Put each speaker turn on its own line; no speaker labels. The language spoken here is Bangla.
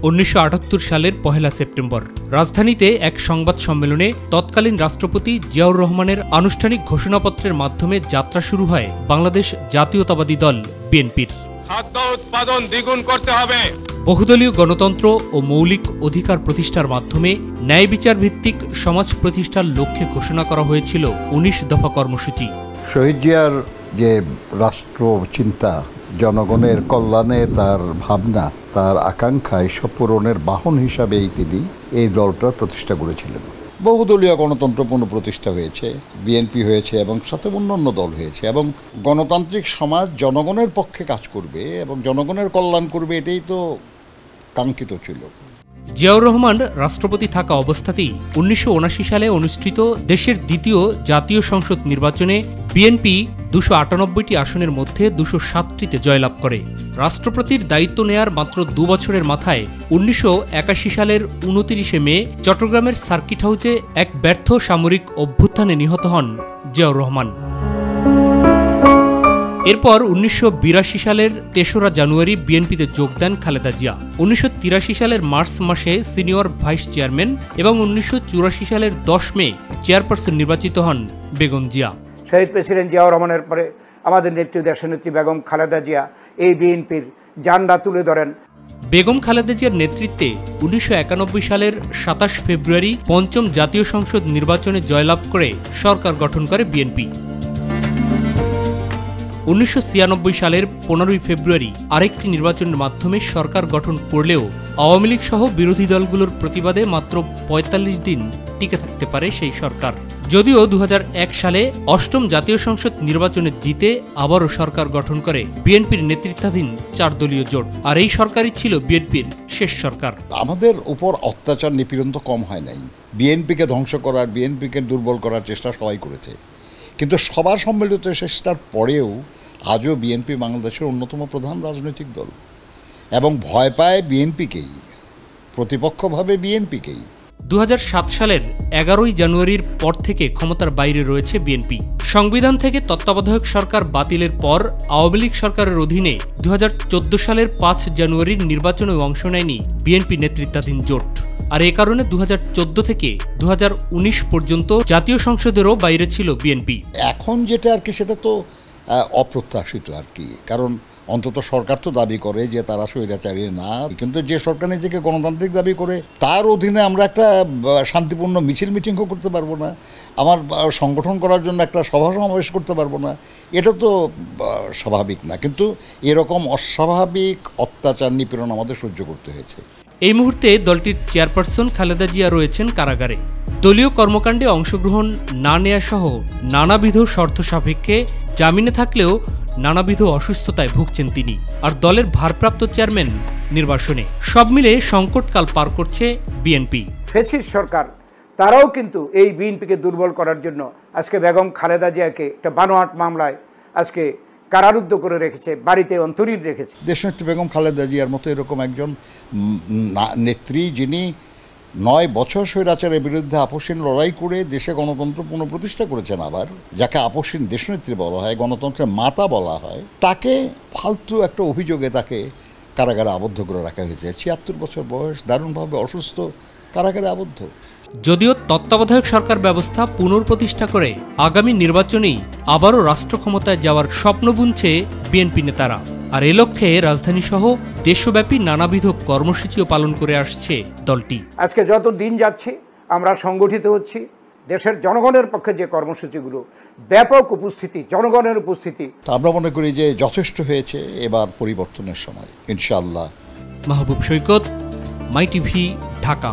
1978 সালের 1 সেপ্টেম্বর রাজধানীতে এক সংবাদ সম্মেলনে তৎকালীন রাষ্ট্রপতি জিয়াউর রহমানের আনুষ্ঠানিক ঘোষণাপত্রের মাধ্যমে যাত্রা শুরু হয় বাংলাদেশ জাতীয়তাবাদী দল বিএনপির।
খাদ্য উৎপাদন দ্বিগুণ করতে হবে।
বহুদলীয় গণতন্ত্র ও মৌলিক অধিকার প্রতিষ্ঠার মাধ্যমে ন্যায় বিচার ভিত্তিক সমাজ প্রতিষ্ঠার লক্ষ্যে ঘোষণা করা হয়েছিল 19 দফা কর্মসূচি।
শহীদ জিয়ার যে রাষ্ট্র চিন্তা, জনগণের কল্যাণে তার ভাবনা, তার আকাঙ্ক্ষা এসব পূরণের বাহন হিসাবেই তিনি এই দলটার প্রতিষ্ঠা করেছিলেন। বহুদলীয় গণতন্ত্র পুনঃপ্রতিষ্ঠা হয়েছে, বিএনপি হয়েছে এবং সাথে অন্যান্য দল হয়েছে, এবং গণতান্ত্রিক সমাজ জনগণের পক্ষে কাজ করবে এবং জনগণের কল্যাণ করবে, এটাই তো কাঙ্ক্ষিত ছিল।
জিয়াউর রহমান রাষ্ট্রপতি থাকা অবস্থাতেই 1979 সালে অনুষ্ঠিত দেশের দ্বিতীয় জাতীয় সংসদ নির্বাচনে বিএনপি 298টি আসনের মধ্যে 207টিতে জয়লাভ করে। রাষ্ট্রপতির দায়িত্ব নেয়ার মাত্র 2 বছরের মাথায় 1981 সালের 29 মে চট্টগ্রামের সার্কিট হাউসে এক ব্যর্থ সামরিক অভ্যুত্থানে নিহত হন জিয়াউর রহমান। এরপর 1982 সালের 3রা জানুয়ারি বিএনপিতে যোগ দেন খালেদা জিয়া। 1983 সালের মার্চ মাসে সিনিয়র ভাইস চেয়ারম্যান এবং 1984 সালের 10 মে চেয়ারপারসন নির্বাচিত হন বেগম জিয়া।
শহীদ প্রেসিডেন্ট জিয়াউর রহমানের পরে আমাদের নেত্রী দেশনেত্রী বেগম খালেদা জিয়া এই বিএনপির জান্ডা তুলে ধরেন।
বেগম খালেদা জিয়ার নেতৃত্বে 1991 সালের 27 ফেব্রুয়ারি পঞ্চম জাতীয় সংসদ নির্বাচনে জয়লাভ করে সরকার গঠন করে বিএনপি। 1996 সালের 15 ফেব্রুয়ারি আরেকটি নির্বাচনের মাধ্যমে সরকার গঠন করলেও আওয়ামী লীগ সহ বিরোধী দলগুলোর প্রতিবাদে মাত্র 45 দিন টিকে থাকতে পারে সেই সরকার। যদিও 2001 সালে 8ম জাতীয় সংসদ নির্বাচনে জিতে আবারও সরকার গঠন করে বিএনপির নেতৃত্বাধীন 4 দলীয় জোট, আর এই সরকারই ছিল বিএনপির শেষ সরকার।
আমাদের উপর অত্যাচার নিপীড়ন তো কম হয় নাই। বিএনপিকে ধ্বংস করার, বিএনপিকে দুর্বল করার চেষ্টা সবাই করেছে, কিন্তু সবার সম্মিলিত চেষ্টার পরেও আজও বিএনপি বাংলাদেশের অন্যতম প্রধান রাজনৈতিক দল এবং ভয় পায় বিএনপিকেই, প্রতিপক্ষভাবে বিএনপিকেই।
2007 সালের 11 জানুয়ারির পর থেকে ক্ষমতার বাইরে রয়েছে বিএনপি। সংবিধান থেকে তত্ত্বাবধায়ক সরকার বাতিলের পর আওয়ামী লীগ সরকারের অধীনে 2014 সালের 5 জানুয়ারির নির্বাচনে অংশ নেয়নি বিএনপি নেতৃত্বাধীন জোট, আর এ কারণে 2014 থেকে 2019 পর্যন্ত জাতীয় সংসদেরও বাইরে ছিল বিএনপি।
এখন যেটা আর কি, সেটা তো অপ্রত্যাশিত আর কি, কারণ অন্তত সরকার তো দাবি করে যে তারা স্বৈরাচারী না, কিন্তু যে সরকার নিজেকে গণতান্ত্রিক দাবি করে তার অধীনে আমরা একটা শান্তিপূর্ণ মিছিল মিটিংও করতে পারবো না, আমার সংগঠন করার জন্য একটা সভা সমাবেশ করতে পারবো না, এটা তো স্বাভাবিক না। কিন্তু এরকম অস্বাভাবিক অত্যাচার নিপীড়ন আমাদের সহ্য করতে হয়েছে।
এই মুহূর্তে দলটির চেয়ারপারসন খালেদা জিয়া রয়েছেন কারাগারে। দলীয় কর্মকাণ্ডে অংশগ্রহণ না নেয়া সহ নানাবিধ শর্ত সাপেক্ষে জামিনে থাকলেও নানাবিধ অসুস্থতায় ভুগছেন তিনি, আর দলের ভারপ্রাপ্ত চেয়ারম্যান নির্বাসনে। সব মিলে সংকটকাল পার করছে বিএনপি।
ফ্যাসিস্ট সরকার তারাও কিন্তু এই বিএনপিকে দুর্বল করার জন্য আজকে বেগম খালেদা জিয়াকে একটা বানোয়াট মামলায় আজকে কারারুদ্ধ করে রেখেছে, বাড়িতে অন্তরীণ রেখেছে।
দেশনেত্রী বেগম খালেদা জিয়ার মতো এরকম একজন নেত্রী, যিনি 9 বছর স্বৈরাচারের বিরুদ্ধে আপসহীন লড়াই করে দেশে গণতন্ত্র পুনঃপ্রতিষ্ঠা করেছেন, আবার যাকে আপসহীন দেশনেত্রী বলা হয়, গণতন্ত্রের মাতা বলা হয়, তাকে ফালতু একটা অভিযোগে তাকে কারাগারে আবদ্ধ করে রাখা হয়েছে। 76 বছর বয়স, দারুণভাবে অসুস্থ, কারাগারে আবদ্ধ।
যদিও তত্ত্বাবধায়ক সরকার ব্যবস্থা পুনঃপ্রতিষ্ঠা করে আগামী নির্বাচনেই আবারও রাষ্ট্র ক্ষমতায় যাওয়ার স্বপ্ন বুনছে বিএনপি নেতারা, আর এ লক্ষ্যে রাজধানী সহ দেশব্যাপী নানাবিধ কর্মসূচিও পালন করে আসছে দলটি।
আজকে যত দিন যাচ্ছে আমরা সংগঠিত হচ্ছি, দেশের জনগণের পক্ষে যে কর্মসূচিগুলো, ব্যাপক উপস্থিতি, জনগণের উপস্থিতি,
আমরা মনে করি যে যথেষ্ট হয়েছে, এবার পরিবর্তনের সময় ইনশাআল্লাহ।
মাহবুব সৈকত, মাই টিভি, ঢাকা।